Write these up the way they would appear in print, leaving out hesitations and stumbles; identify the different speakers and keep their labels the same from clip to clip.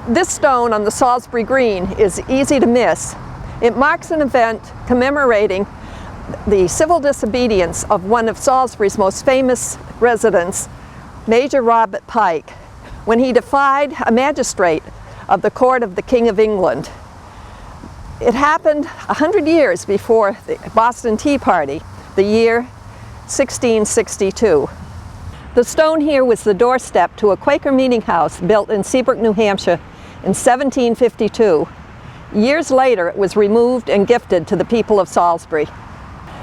Speaker 1: This stone on the Salisbury Green is easy to miss. It marks an event commemorating the civil disobedience of one of Salisbury's most famous residents, Major Robert Pike, when he defied a magistrate of the court of the King of England. It happened 100 years before the Boston Tea Party, the year 1662. The stone here was the doorstep to a Quaker meeting house built in Seabrook, New Hampshire in 1752. Years later, it was removed and gifted to the people of Salisbury.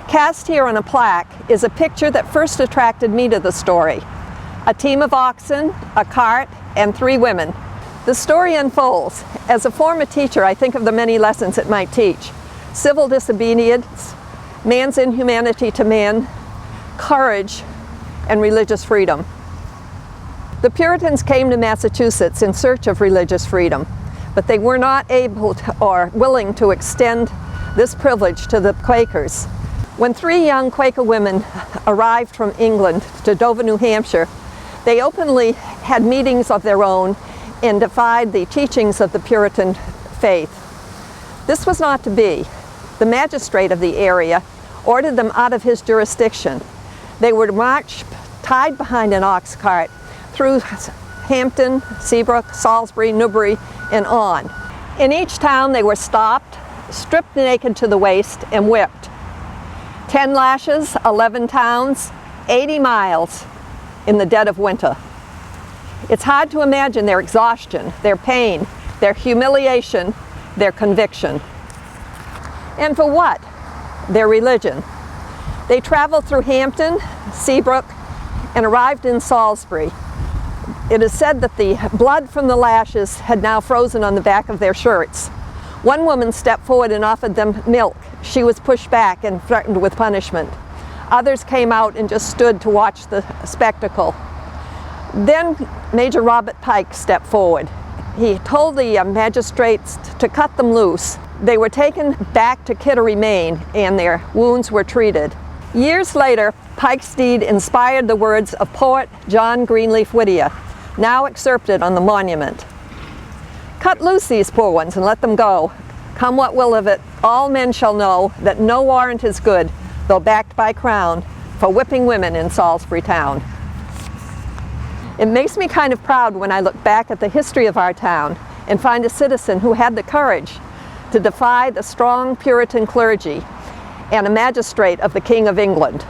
Speaker 1: Cast here on a plaque is a picture that first attracted me to the story. A team of oxen, a cart, and 3 women. The story unfolds. As a former teacher, I think of the many lessons it might teach. Civil disobedience, man's inhumanity to man, courage, and religious freedom. The Puritans came to Massachusetts in search of religious freedom, but they were not able to, or willing to extend this privilege to the Quakers. When 3 young Quaker women arrived from England to Dover, New Hampshire, they openly had meetings of their own and defied the teachings of the Puritan faith. This was not to be. The magistrate of the area ordered them out of his jurisdiction. They were to march tied behind an ox cart through Hampton, Seabrook, Salisbury, Newbury, and on. In each town they were stopped, stripped naked to the waist, and whipped. 10 lashes, 11 towns, 80 miles in the dead of winter. It's hard to imagine their exhaustion, their pain, their humiliation, their conviction. And for what? Their religion. They traveled through Hampton, Seabrook, and arrived in Salisbury. It is said that the blood from the lashes had now frozen on the back of their shirts. One woman stepped forward and offered them milk. She was pushed back and threatened with punishment. Others came out and just stood to watch the spectacle. Then Major Robert Pike stepped forward. He told the magistrates to cut them loose. They were taken back to Kittery, Maine, and their wounds were treated. Years later, Pike's deed inspired the words of poet John Greenleaf Whittier, now excerpted on the monument. Cut loose these poor ones and let them go. Come what will of it, all men shall know that no warrant is good, though backed by crown, for whipping women in Salisbury town. It makes me kind of proud when I look back at the history of our town and find a citizen who had the courage to defy the strong Puritan clergy and a magistrate of the King of England.